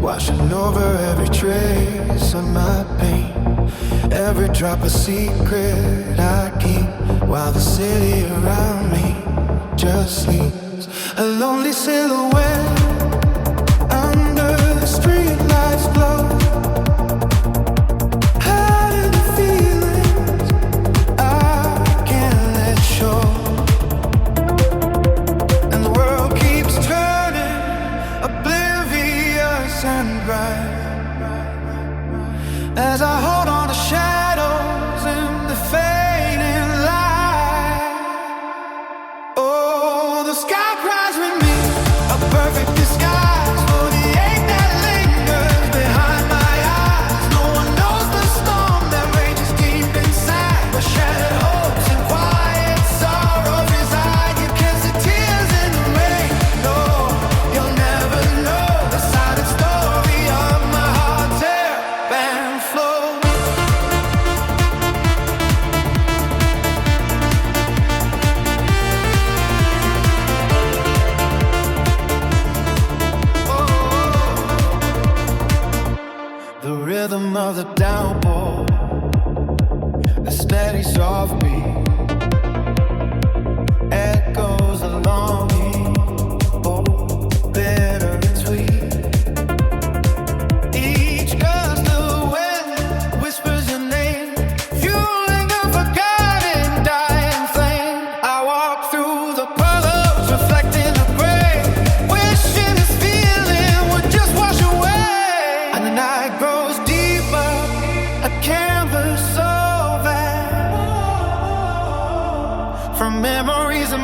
Washing over every trace of my pain, every drop of secret I keep, while the city around me just sleeps. A lonely silhouette under the streetlights glow, hiding the feelings I can't let show. And the world keeps turning, oblivious and bright, as I hold on to shadows in the fading light. Oh, the sky cries with me, a perfect disguise for the ache that lingers behind my eyes. No one knows the storm that rages deep inside, where shattered hopes and quiet sorrow reside. You can see tears in the rain. No, you'll never know the silent story of my heart's ebb and flow. The rhythm of the downpour, a steady soft beat, echoes along me, both bitter and sweet. Each gust of wind whispers your name, fueling a forgotten dying flame. I walk through the colors, reflecting the gray, wishing this feeling would just wash away. And the night grows deeper, a canvas so vast, from memories and